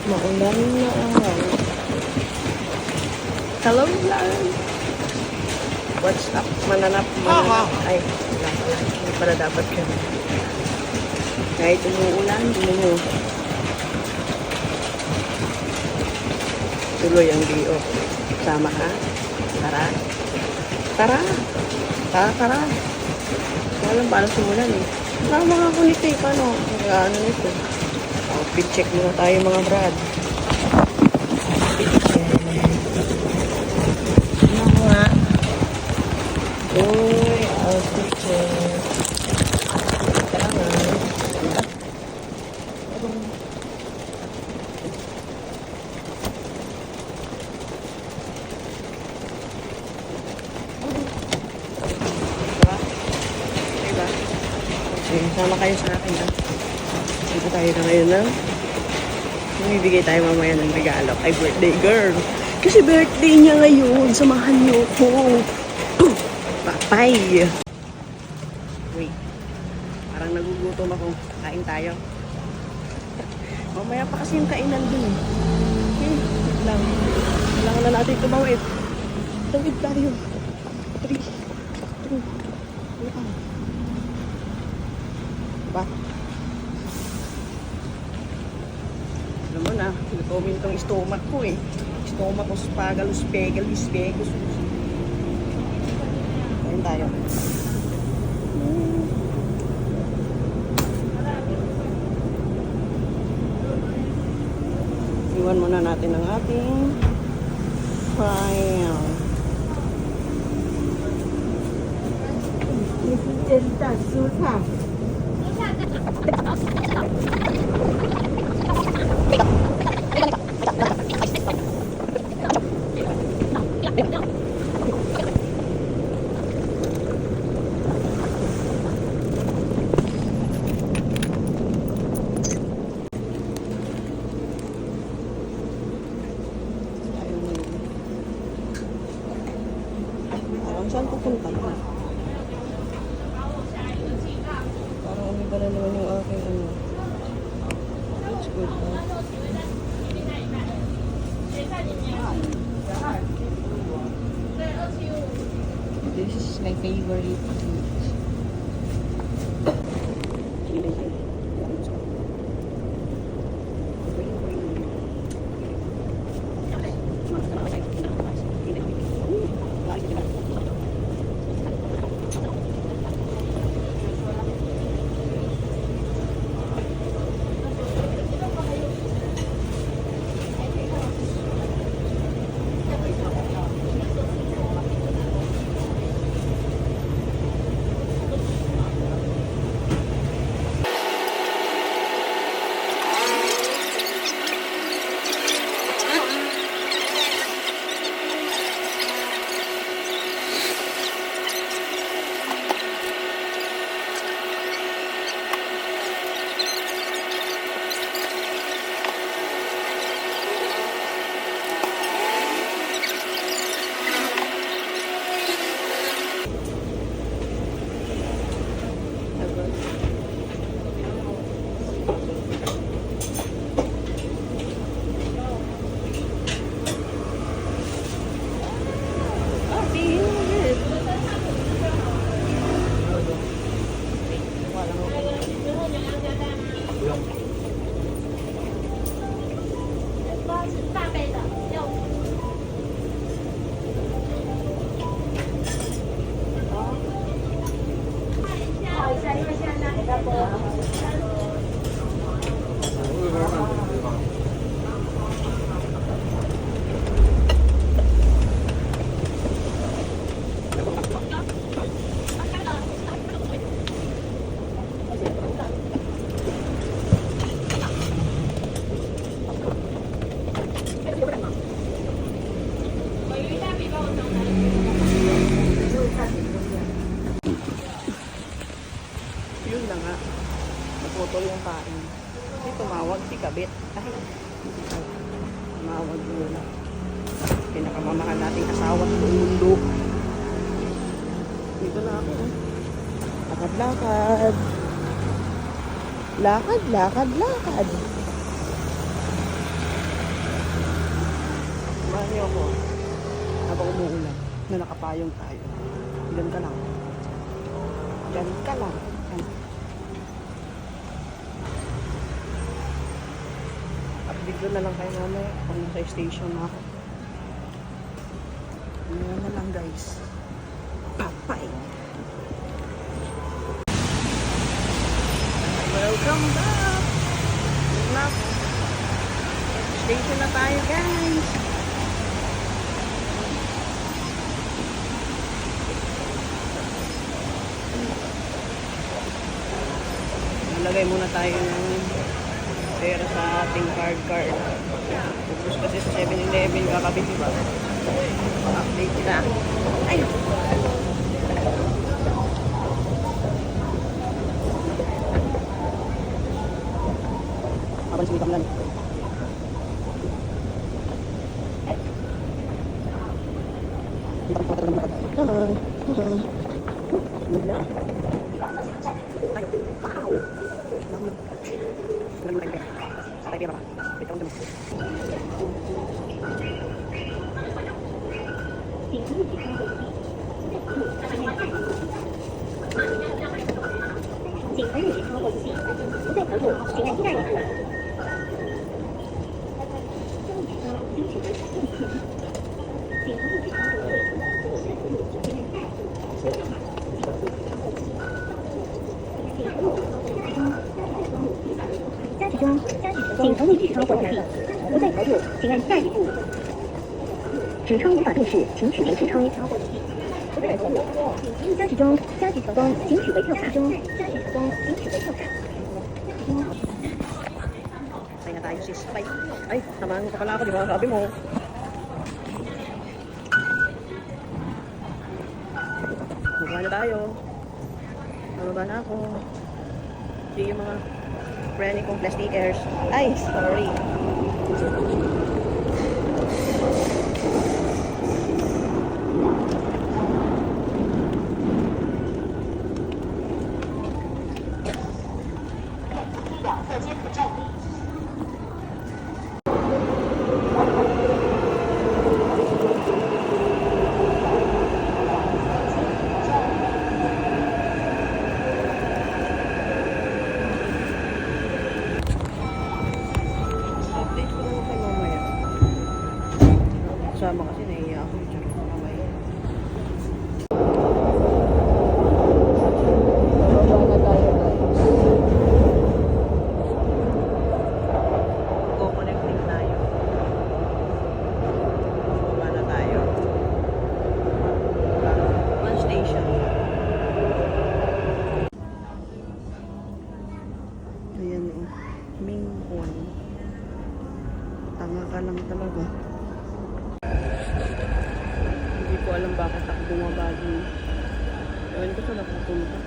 Maulan na araw. Hello vlog! What's up? Mananap. Ay, wala pala. Hindi pala dapat ka. Kahit umuulan, hindi mo. Tuloy ang day off. Sama ka? Tara. Tara. Tara. Walang paano simulan eh. Tama nga ako nito eh. Paano? Ano nito? Outfit check muna tayo mga brad. Ano nga? Uy, outfit check. Tara nga. Diba? Okay, sama kayo sa akin ah. Dito tayo na ngayon na. Bibigay tayo mamaya ng regalo kay birthday girl. Kasi birthday niya ngayon. Samahan niyo ko. Bye-bye. Wait. Parang nagugutom ako. Kain tayo. Mamaya pa kasi yung kainan dun eh. Okay, wait lang. Kailangan na natin tumawid. Tawid tayo. 3, 2, 1. Ba? Alam mo na, nakomin tong stomach ko eh. Stomach ko, spagalus, pegalus, pegus. Kain tayo. Iwan muna natin ang ating file. Saan pupunta? Parang umiba na naman yung aking ano. It's good ha? This is my favorite beach. Yun na nga. Naputol yung kain. Kasi tumawag si Kabit. Ay, tumawag yun. Pinakamamahal nating asawa sa buong mundo. Dito na ako. Lakad-lakad. Lakad. niyo ako habang umuulan na nakapayong tayo. Diyan ka lang. Diyan ka lang. Yan. Update ko na lang kayo mamaya kung nasa station na ako. Yan na lang guys. Bye-bye. Welcome back. Station na tayo guys. Nalagay muna tayo ng pera sa ating card. Tapos kasi sa 7-Eleven kakabit, diba? Update na. Ay! Habang sinikam lang. Dito ko talagang makatayo. Wala. Tayo. Wow! Tayo pera. Tayo pera pa. Wait, ako naman. 请儿女超过1岁，不在合作，请按第2页。交易车请取得现金，请合作超过1岁，不在合作，请按2步。加时中，请合计超过2亿，不在合作，请按下一步。纸钞无法辨识，请取回纸钞。加时中，加时成功，请取回票卡中。加时成功，请取回票卡。 Ay na tayo sis. Bye. Ay, samahan mo pa pala ako, di ba? Sabi mo. Baba na tayo. Baba na ako. See yung mga friendly kong plastikers. Ay, sorry. Sama kasi naiiyak ako yung tsaka kamay. Bababa na tayo guys. Go-connecting tayo. Bababa na tayo. One station. Ayan o. Main one. Tanga ka lang talaga. Hindi ko alam bakit ako bumabagi. Ewan ko saan napupunta.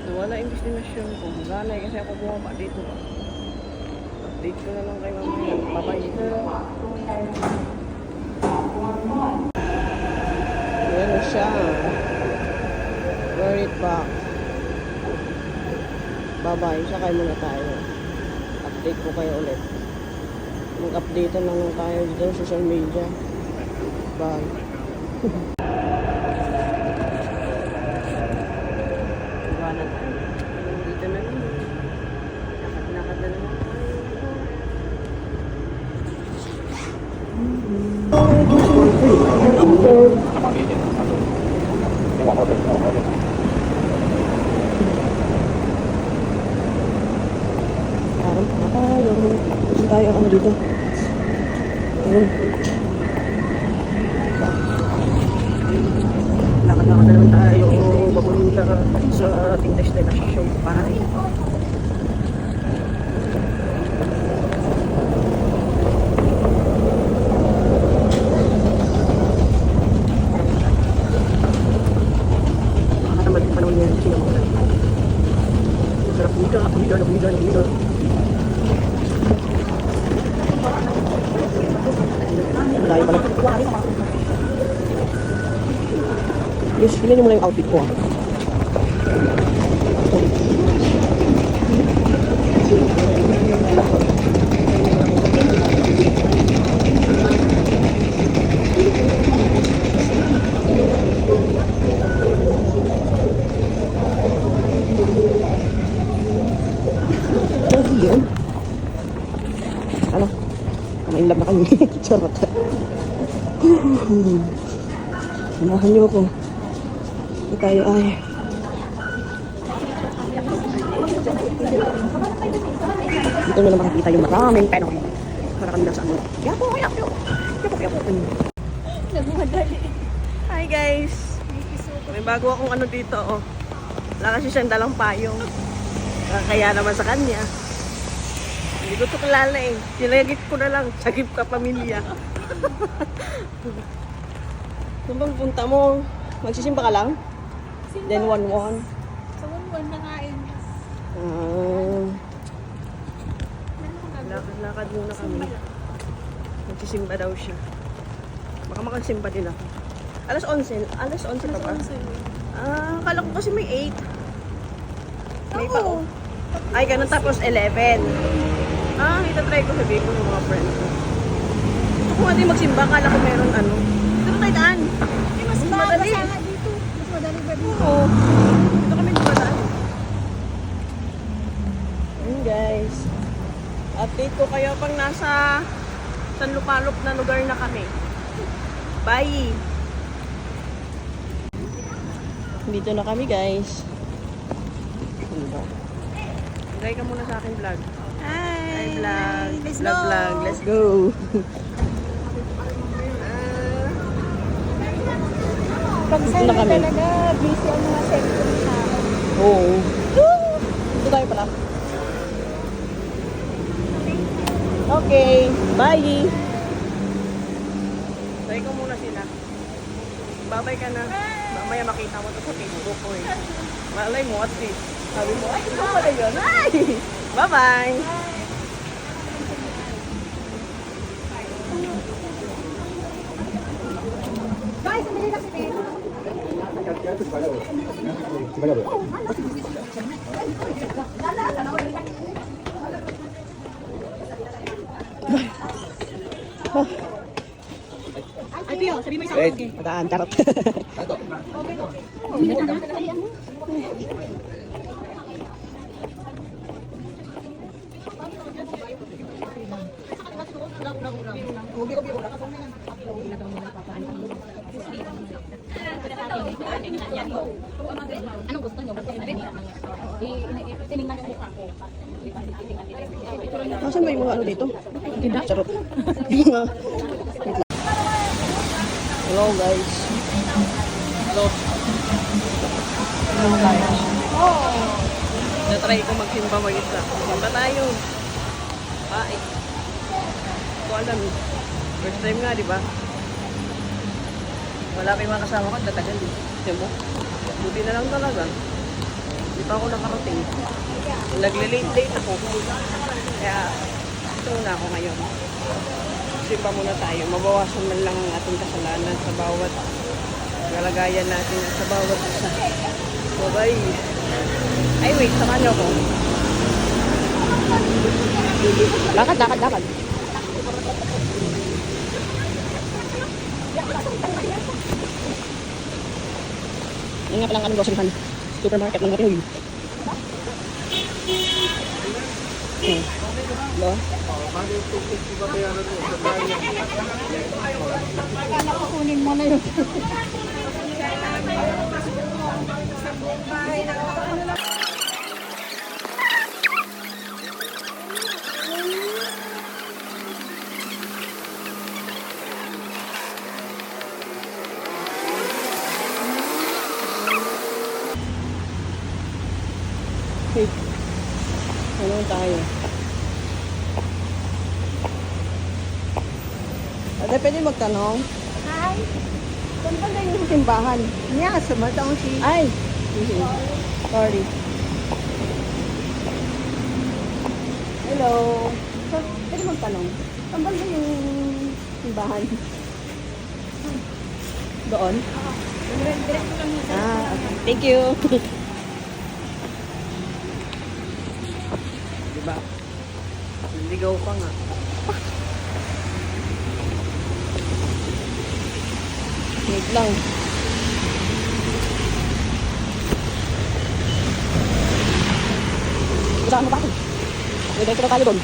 Nawala yung destination ko. Wala kasi ako bumaba dito. Update ko na lang kayo mamaya. Bye-bye. Ayan na siya. Wear it back. Bye-bye. Sakay muna tayo. Update ko kayo ulit. Mag-update na lang tayo dito sa social media. Bye. Gawa na tayo. Dito na lang. Lakad-lakad na naman tayo. Tayo ako dito. Ayun. Lakad-lakad na naman tayo papunta sa ating destination. Bye. Nakakatamad yung panahon niya. Sino mo na. Sarap nito. Nito. Malayo pala. Yes, bilhin mo na yung outfit ko. kami. Charot. Samahan niyo ako. Ito tayo ay. Dito nyo na makikita yung maraming penong. Para kami lang sa ano. Yapo, yapo. Yapo, yapo. Hi guys. May bago akong ano dito, oh. Wala kasi siyang dalang payong. Kaya naman sa kanya. Hindi ko ito kilala eh. Sinagip ko na lang. Sagip ka pamilya. Saan bang punta mo? Magsisimba ka lang? Then 1-1. Sa 1-1 na nga eh. Lakad muna kami. Magsisimba daw siya. Baka makagsimba din ako. Alas 11. Alas 11 pa ba? Akala ko kasi may 8. May pa oh. Ay, ganun tapos 11. Itatry ko sabihin ko ng mga friends ko. Gusto ko nga din magsimba. Akala ko meron ano. Dito tayo daan. Mas madali. basa nga dito. Mas madali ba dito? Oo. Dito kami dumadaan. Ayun guys. Update ko kayo pag nasa sanlupalop na lugar na kami. Bye! Dito na kami guys. Lagay ka muna sa akin vlog. Hi vlog. Let's Vlog, go. vlog. Let's go. Pag Dito sana na kami. talaga, busy ang mga sector sa Oo. Dito tayo pala. Okay. Bye! Try ko muna sila. Babay ka na. Mamaya makita mo to sa Facebook ko eh. Malay mo at least. Sabi mo, ay, ito pala yun. Ay! Bye-bye! Guys, sandali lang si Ay, Pio, sabi mo isang okay. Padaan, charot. Anong gusto nyo? Tinignan yung mukha ko. Nasaan ba yung mga ano dito? Charot. Yung mga... Hello guys. Hello. Hello guys. Na-try ko magsimba mag-isa. Simba tayo. Bye. Hindi ko alam eh. First time nga, di ba? Wala pa yung mga kasama ko, tatagal eh. Tiyan mo? Buti na lang talaga. Hindi pa ako nakarating. Nagle-late ako. Kaya, ito na ako ngayon. Simba muna tayo. Mabawasan man lang ang ating kasalanan sa bawat kalagayan natin at sa bawat isa. Bye-bye. Ay, wait. Samahan niyo ako. Lakad, lakad, lakad. Yan nga palang anong groceryhan. Supermarket ng Pinoy. Hello? Kala ko kunin mo na yun. Hey. Ano tayo? Ate, pwede magtanong? Hi. Saan ba na yung simbahan? Yeah, sumatang si... Ay! Sorry. Hello. So, pwede magtanong? Saan ba na yung simbahan? Doon? Diretso lang yun. Okay. Thank you. Diba? Ligaw pa nga. Wait lang. Saan mo ba ito? May dito na tayo doon.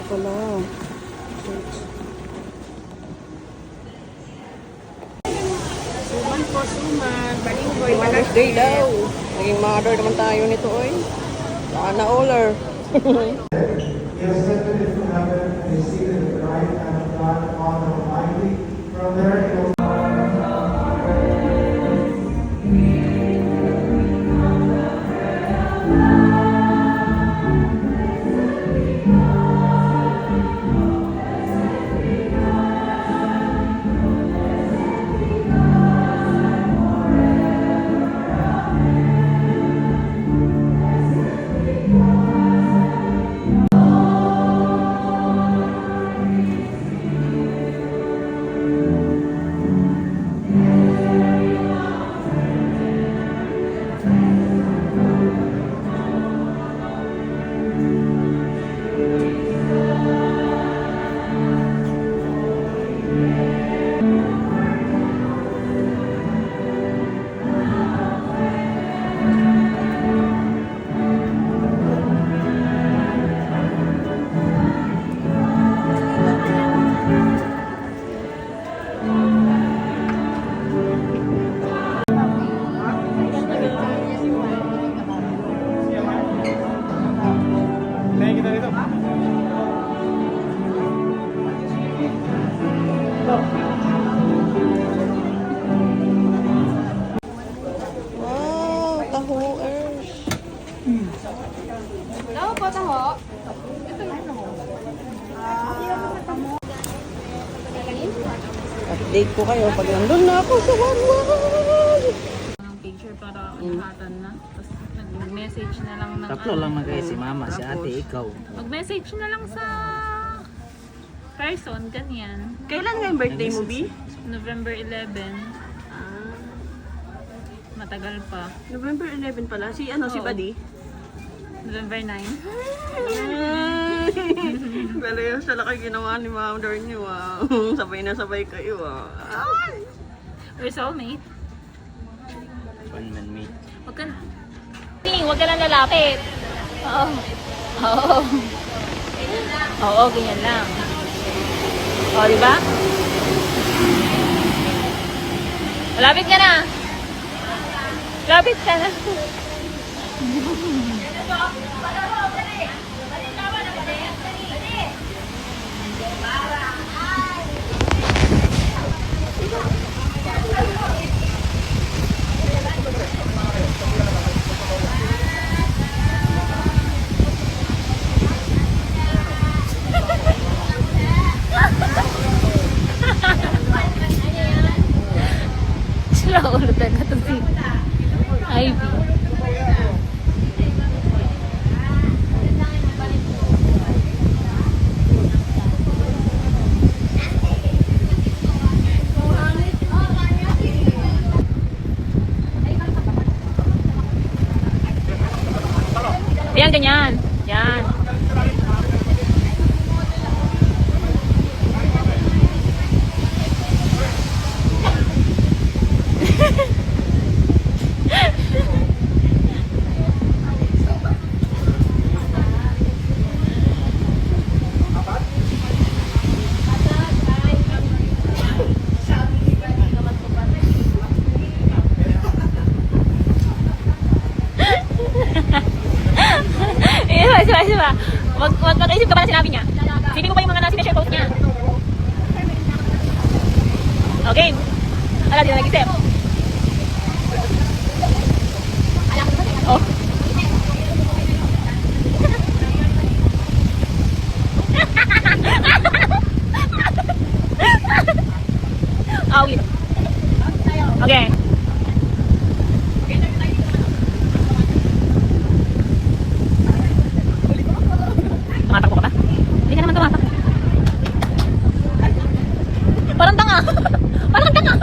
pala. Suman po, suman. Balinghoy. Mother's Day daw. Naging mother naman tayo nito, oy. Sana all. He ascended into heaven and is seated at the right hand of God the Father Almighty. From there he will Wow, tahoers. Taho po, taho. Update ko kayo pag nandun na ako sa One World. ng picture para nakatan na. Tapos nag-message na lang ng Tatlo lang na kayo, si mama, si ate, ikaw. Mag-message na lang sa person, ganyan. Kailan nga yung birthday mo, B? November 11. Matagal pa. November 11 pala. Si si Oo. Buddy? November 9. Pero yung sa laki ginawa ni Mother niyo, wow. Sabay na sabay kayo, We're soulmate. One man meet. Huwag ka na. Huwag ka lang lalapit. Oo. Oo. Oo, ganyan lang. O, di ba? Malapit ka na. Lapit ka na. Sila ulit na ito si Ivy. Ayan, ganyan. Yan. Diba? Wag mag-isip ka pa na sinabi niya. Sipin mo pa yung mga nasa-share post niya. Okay. Ala, di na nag-isip. Oh. Okay. Okay. Tumatakbo ka ba? Hindi ka naman tumatakbo. Parang tanga. Parang tanga.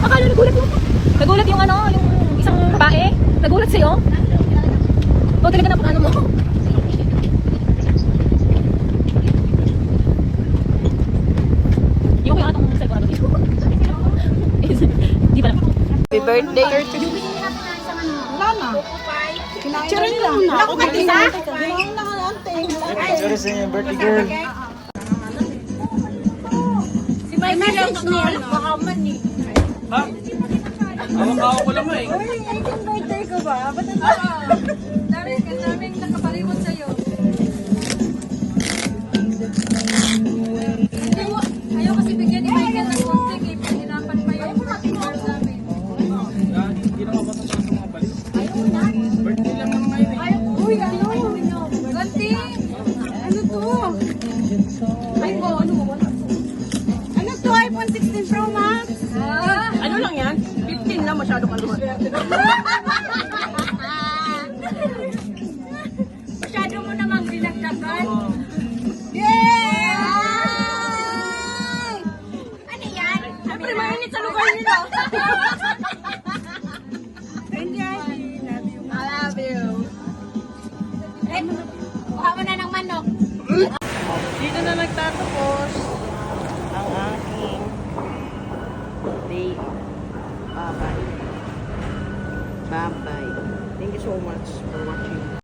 Akala nagulat yung ano, yung isang babae. Nagulat sa'yo. O talaga na paano mo? Yung kaya itong sigurado dito. Di ba lang? Happy birthday. Picture nila. Ako kanina. Sorry sa inyo, birthday girl. Si Mikey lang niya. Baka man eh. Ako ko lang eh. Birthday ko ba? Ba't ang daming nakapaliwan sa'yo? Ayaw kasi bigyan ni Michael ng konti. Pahirapan pa yung birthday girl namin. Hindi na mabasa sa mga balik. Birthday lang naman ngayon eh. Uy, ano? Ganti! Ano to? Ay ko, ano? Ano to? iPhone 16 Pro Max? Ano lang yan? 15 lang, masyado ka naman. Masyado mo namang dinagdagan. Yay! Ano yan? Siyempre, mainit sa lugar nila. Thank you, Ivy. Love you. I love you. Eh, kuha mo na ng manok. Dito na nagtatapos ang aking day off. Bye-bye. Bye-bye. Thank you so much for watching.